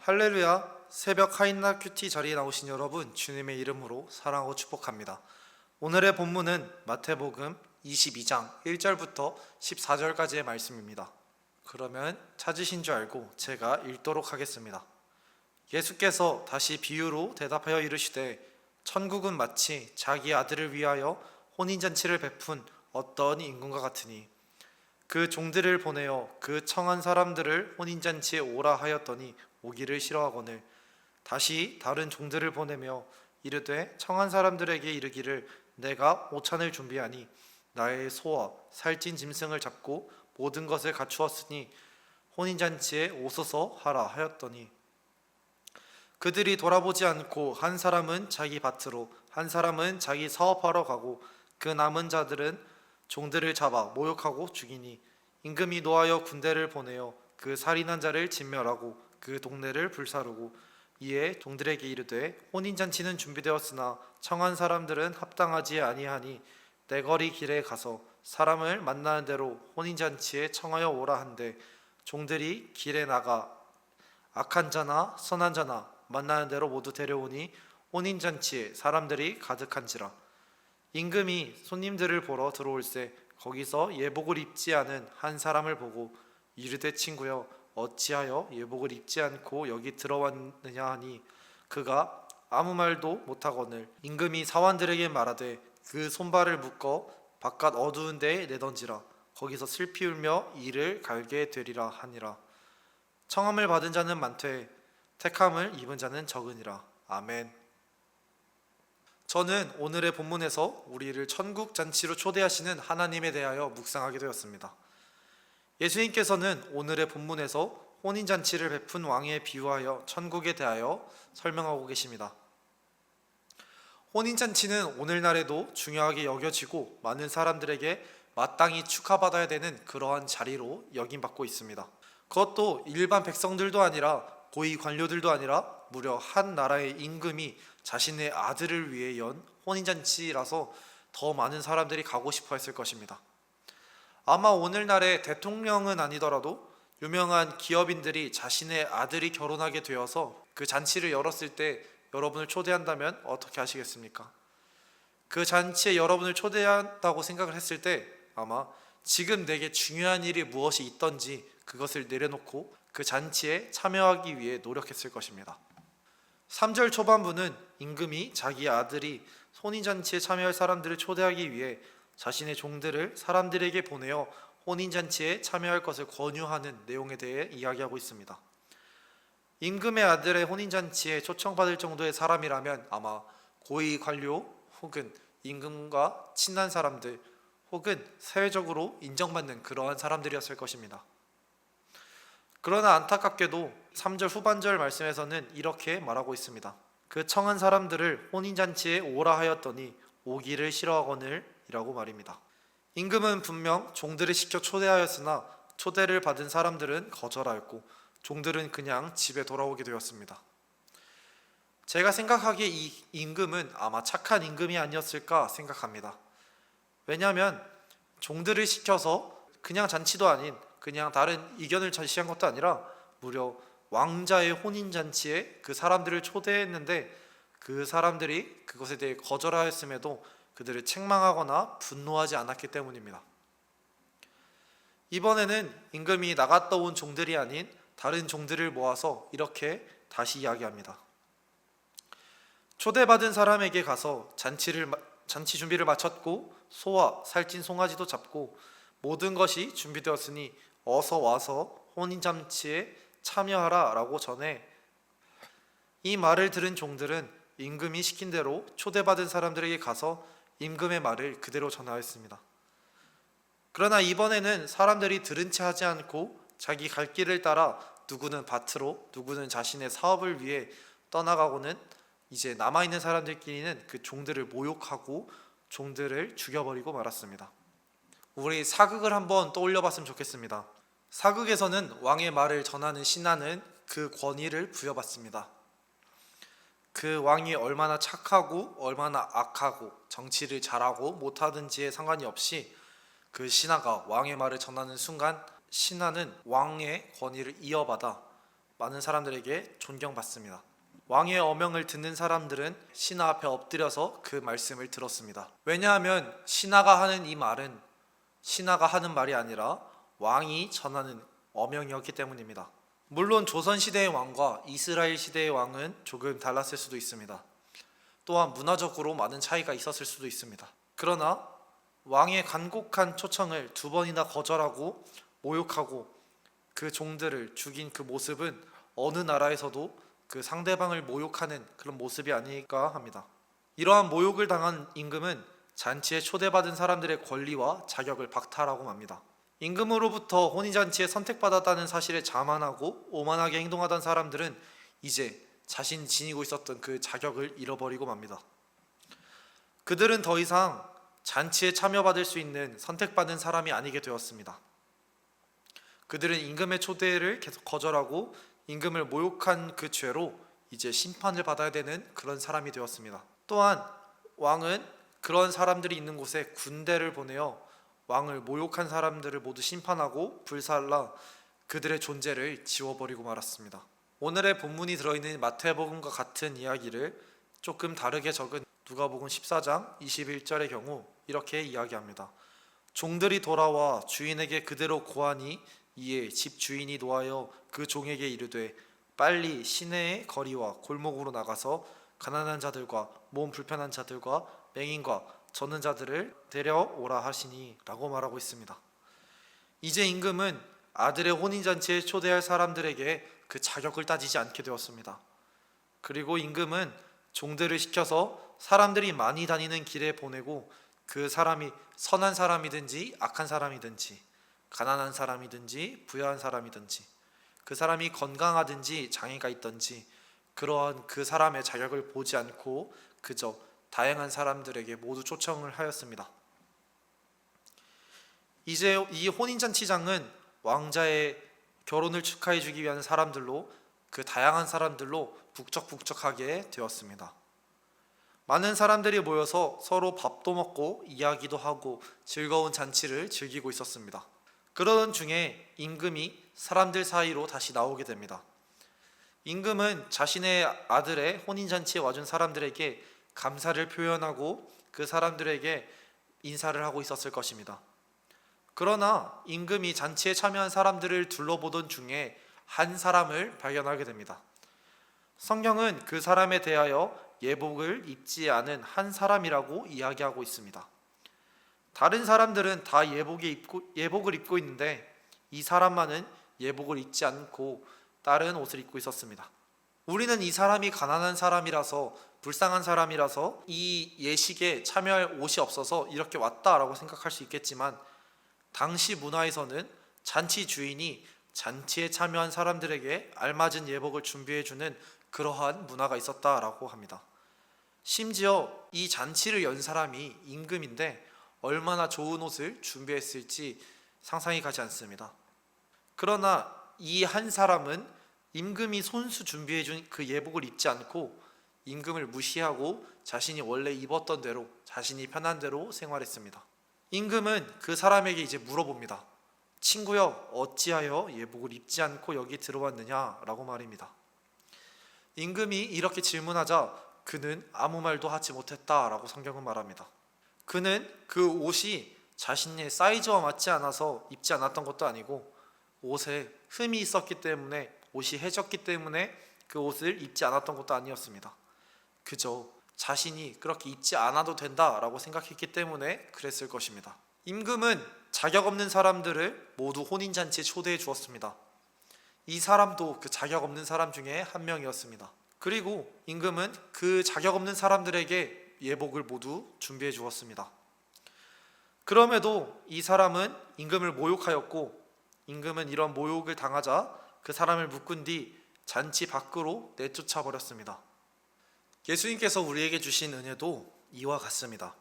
할렐루야. 새벽 하인나 큐티 자리에 나오신 여러분, 주님의 이름으로 사랑하고 축복합니다. 오늘의 본문은 마태복음 22장 1절부터 14절까지의 말씀입니다. 그러면 찾으신 줄 알고 제가 읽도록 하겠습니다. 예수께서 다시 비유로 대답하여 이르시되, 천국은 마치 자기 아들을 위하여 혼인잔치를 베푼 어떤 임금과 같으니, 그 종들을 보내어 그 청한 사람들을 혼인잔치에 오라 하였더니 오기를 싫어하거늘, 다시 다른 종들을 보내며 이르되 청한 사람들에게 이르기를, 내가 오찬을 준비하니 나의 소와 살찐 짐승을 잡고 모든 것을 갖추었으니 혼인잔치에 오소서 하라 하였더니, 그들이 돌아보지 않고 한 사람은 자기 밭으로 한 사람은 자기 사업하러 가고, 그 남은 자들은 종들을 잡아 모욕하고 죽이니, 임금이 노하여 군대를 보내어 그 살인한 자를 진멸하고 그 동네를 불사르고, 이에 종들에게 이르되, 혼인잔치는 준비되었으나 청한 사람들은 합당하지 아니하니 내 거리 길에 가서 사람을 만나는 대로 혼인잔치에 청하여 오라 한데, 종들이 길에 나가 악한 자나 선한 자나 만나는 대로 모두 데려오니 혼인잔치에 사람들이 가득한지라. 임금이 손님들을 보러 들어올세 거기서 예복을 입지 않은 한 사람을 보고 이르되, 친구여, 어찌하여 예복을 입지 않고 여기 들어왔느냐 하니, 그가 아무 말도 못하거늘 임금이 사환들에게 말하되, 그 손발을 묶어 바깥 어두운 데에 내던지라. 거기서 슬피 울며 이를 갈게 되리라 하니라. 청함을 받은 자는 많되 택함을 입은 자는 적으니라. 아멘. 저는 오늘의 본문에서 우리를 천국 잔치로 초대하시는 하나님에 대하여 묵상하게 되었습니다. 예수님께서는 오늘의 본문에서 혼인잔치를 베푼 왕에 비유하여 천국에 대하여 설명하고 계십니다. 혼인잔치는 오늘날에도 중요하게 여겨지고 많은 사람들에게 마땅히 축하받아야 되는 그러한 자리로 여김받고 있습니다. 그것도 일반 백성들도 아니라 고위 관료들도 아니라 무려 한 나라의 임금이 자신의 아들을 위해 연 혼인잔치라서 더 많은 사람들이 가고 싶어 했을 것입니다. 아마 오늘날의 대통령은 아니더라도 유명한 기업인들이 자신의 아들이 결혼하게 되어서 그 잔치를 열었을 때 여러분을 초대한다면 어떻게 하시겠습니까? 그 잔치에 여러분을 초대한다고 생각을 했을 때 아마 지금 내게 중요한 일이 무엇이 있던지 그것을 내려놓고 그 잔치에 참여하기 위해 노력했을 것입니다. 3절 초반부는 임금이 자기 아들이 혼인잔치에 참여할 사람들을 초대하기 위해 자신의 종들을 사람들에게 보내어 혼인잔치에 참여할 것을 권유하는 내용에 대해 이야기하고 있습니다. 임금의 아들의 혼인잔치에 초청받을 정도의 사람이라면 아마 고위 관료 혹은 임금과 친한 사람들 혹은 사회적으로 인정받는 그러한 사람들이었을 것입니다. 그러나 안타깝게도 3절 후반절 말씀에서는 이렇게 말하고 있습니다. 그 청한 사람들을 혼인잔치에 오라 하였더니 오기를 싫어하거늘 이라고 말입니다. 임금은 분명 종들을 시켜 초대하였으나 초대를 받은 사람들은 거절하였고 종들은 그냥 집에 돌아오게 되었습니다. 제가 생각하기에 이 임금은 아마 착한 임금이 아니었을까 생각합니다. 왜냐하면 종들을 시켜서 그냥 잔치도 아닌 그냥 다른 이견을 제시한 것도 아니라 무려 왕자의 혼인잔치에 그 사람들을 초대했는데 그 사람들이 그것에 대해 거절하였음에도 그들을 책망하거나 분노하지 않았기 때문입니다. 이번에는 임금이 나갔다 온 종들이 아닌 다른 종들을 모아서 이렇게 다시 이야기합니다. 초대받은 사람에게 가서 잔치 준비를 마쳤고 소와 살찐 송아지도 잡고 모든 것이 준비되었으니 어서 와서 혼인잔치에 참여하라 라고 전해, 이 말을 들은 종들은 임금이 시킨 대로 초대받은 사람들에게 가서 임금의 말을 그대로 전하였습니다. 그러나 이번에는 사람들이 들은 채 하지 않고 자기 갈 길을 따라 누구는 밭으로 누구는 자신의 사업을 위해 떠나가고는 이제 남아있는 사람들끼리는 그 종들을 모욕하고 종들을 죽여버리고 말았습니다. 우리 사극을 한번 떠올려 봤으면 좋겠습니다. 사극에서는 왕의 말을 전하는 신하는 그 권위를 부여받습니다. 그 왕이 얼마나 착하고 얼마나 악하고 정치를 잘하고 못하든지에 상관이 없이 그 신하가 왕의 말을 전하는 순간 신하는 왕의 권위를 이어받아 많은 사람들에게 존경받습니다. 왕의 어명을 듣는 사람들은 신하 앞에 엎드려서 그 말씀을 들었습니다. 왜냐하면 신하가 하는 이 말은 신하가 하는 말이 아니라 왕이 전하는 어명이었기 때문입니다. 물론 조선시대의 왕과 이스라엘 시대의 왕은 조금 달랐을 수도 있습니다. 또한 문화적으로 많은 차이가 있었을 수도 있습니다. 그러나 왕의 간곡한 초청을 2번이나 거절하고 모욕하고 그 종들을 죽인 그 모습은 어느 나라에서도 그 상대방을 모욕하는 그런 모습이 아닐까 합니다. 이러한 모욕을 당한 임금은 잔치에 초대받은 사람들의 권리와 자격을 박탈하고 맙니다. 임금으로부터 혼인잔치에 선택받았다는 사실에 자만하고 오만하게 행동하던 사람들은 이제 자신이 지니고 있었던 그 자격을 잃어버리고 맙니다. 그들은 더 이상 잔치에 참여받을 수 있는 선택받은 사람이 아니게 되었습니다. 그들은 임금의 초대를 계속 거절하고 임금을 모욕한 그 죄로 이제 심판을 받아야 되는 그런 사람이 되었습니다. 또한 왕은 그런 사람들이 있는 곳에 군대를 보내어 왕을 모욕한 사람들을 모두 심판하고 불살라 그들의 존재를 지워버리고 말았습니다. 오늘의 본문이 들어있는 마태복음과 같은 이야기를 조금 다르게 적은 누가복음 14장 21절의 경우 이렇게 이야기합니다. 종들이 돌아와 주인에게 그대로 고하니 이에 집 주인이 노하여 그 종에게 이르되 빨리 시내의 거리와 골목으로 나가서 가난한 자들과 몸 불편한 자들과 맹인과 젖는 자들을 데려오라 하시니 라고 말하고 있습니다. 이제 임금은 아들의 혼인잔치에 초대할 사람들에게 그 자격을 따지지 않게 되었습니다. 그리고 임금은 종들을 시켜서 사람들이 많이 다니는 길에 보내고 그 사람이 선한 사람이든지 악한 사람이든지 가난한 사람이든지 부유한 사람이든지 그 사람이 건강하든지 장애가 있든지 그러한 그 사람의 자격을 보지 않고 그저 다양한 사람들에게 모두 초청을 하였습니다. 이제 이 혼인잔치장은 왕자의 결혼을 축하해 주기 위한 사람들로 그 다양한 사람들로 북적북적하게 되었습니다. 많은 사람들이 모여서 서로 밥도 먹고 이야기도 하고 즐거운 잔치를 즐기고 있었습니다. 그러던 중에 임금이 사람들 사이로 다시 나오게 됩니다. 임금은 자신의 아들의 혼인잔치에 와준 사람들에게 감사를 표현하고 그 사람들에게 인사를 하고 있었을 것입니다. 그러나 임금이 잔치에 참여한 사람들을 둘러보던 중에 한 사람을 발견하게 됩니다. 성경은 그 사람에 대하여 예복을 입지 않은 한 사람이라고 이야기하고 있습니다. 다른 사람들은 다 예복을 입고 있는데 이 사람만은 예복을 입지 않고 다른 옷을 입고 있었습니다. 우리는 이 사람이 가난한 사람이라서 불쌍한 사람이라서 이 예식에 참여할 옷이 없어서 이렇게 왔다라고 생각할 수 있겠지만 당시 문화에서는 잔치 주인이 잔치에 참여한 사람들에게 알맞은 예복을 준비해주는 그러한 문화가 있었다라고 합니다. 심지어 이 잔치를 연 사람이 임금인데 얼마나 좋은 옷을 준비했을지 상상이 가지 않습니다. 그러나 이 한 사람은 임금이 손수 준비해준 그 예복을 입지 않고 임금을 무시하고 자신이 원래 입었던 대로 자신이 편한 대로 생활했습니다. 임금은 그 사람에게 이제 물어봅니다. 친구여, 어찌하여 예복을 입지 않고 여기 들어왔느냐? 라고 말입니다. 임금이 이렇게 질문하자 그는 아무 말도 하지 못했다라고 성경은 말합니다. 그는 그 옷이 자신의 사이즈와 맞지 않아서 입지 않았던 것도 아니고 옷에 흠이 있었기 때문에 옷이 해졌기 때문에 그 옷을 입지 않았던 것도 아니었습니다. 그저 자신이 그렇게 입지 않아도 된다라고 생각했기 때문에 그랬을 것입니다. 임금은 자격 없는 사람들을 모두 혼인잔치에 초대해 주었습니다. 이 사람도 그 자격 없는 사람 중에 한 명이었습니다. 그리고 임금은 그 자격 없는 사람들에게 예복을 모두 준비해 주었습니다. 그럼에도 이 사람은 임금을 모욕하였고 임금은 이런 모욕을 당하자 그 사람을 묶은 뒤 잔치 밖으로 내쫓아 버렸습니다. 예수님께서 우리에게 주신 은혜도 이와 같습니다.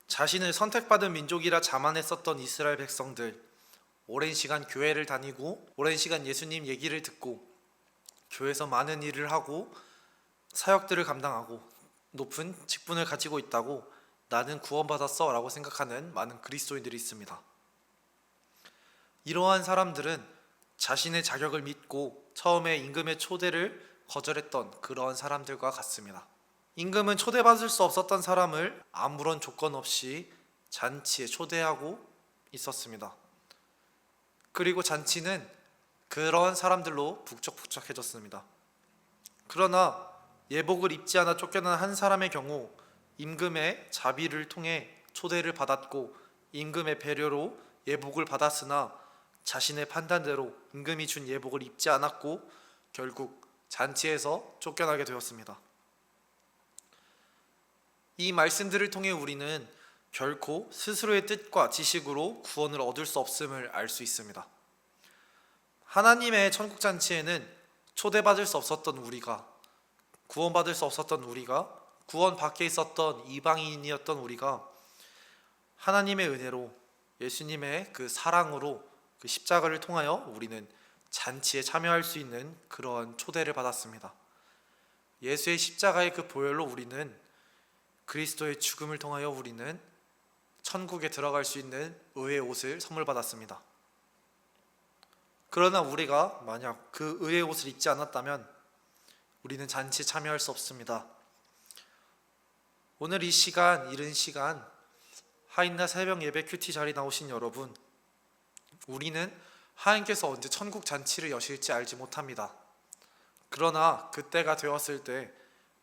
자신을 선택받은 민족이라 자만했었던 이스라엘 백성들, 오랜 시간 교회를 다니고 오랜 시간 예수님 얘기를 듣고 교회에서 많은 일을 하고 사역들을 감당하고 높은 직분을 가지고 있다고 나는 구원받았어 라고 생각하는 많은 그리스도인들이 있습니다. 이러한 사람들은 자신의 자격을 믿고 처음에 임금의 초대를 거절했던 그런 사람들과 같습니다. 임금은 초대받을 수 없었던 사람을 아무런 조건 없이 잔치에 초대하고 있었습니다. 그리고 잔치는 그런 사람들로 북적북적해졌습니다. 그러나 예복을 입지 않아 쫓겨난 한 사람의 경우 임금의 자비를 통해 초대를 받았고 임금의 배려로 예복을 받았으나 자신의 판단대로 임금이 준 예복을 입지 않았고 결국 잔치에서 쫓겨나게 되었습니다. 이 말씀들을 통해 우리는 결코 스스로의 뜻과 지식으로 구원을 얻을 수 없음을 알 수 있습니다. 하나님의 천국 잔치에는 초대받을 수 없었던 우리가, 구원받을 수 없었던 우리가, 구원 밖에 있었던 이방인이었던 우리가 하나님의 은혜로 예수님의 그 사랑으로 그 십자가를 통하여 우리는 잔치에 참여할 수 있는 그러한 초대를 받았습니다. 예수의 십자가의 그 보혈로 우리는 그리스도의 죽음을 통하여 우리는 천국에 들어갈 수 있는 의의 옷을 선물 받았습니다. 그러나 우리가 만약 그 의의 옷을 입지 않았다면 우리는 잔치에 참여할 수 없습니다. 오늘 이 시간, 이른 시간 하인나 새벽 예배 큐티 자리 나오신 여러분, 우리는 하나님께서 언제 천국 잔치를 여실지 알지 못합니다. 그러나 그때가 되었을 때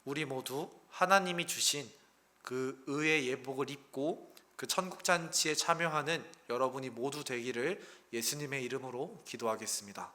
우리 모두 하나님이 주신 그 의의 예복을 입고 그 천국 잔치에 참여하는 여러분이 모두 되기를 예수님의 이름으로 기도하겠습니다.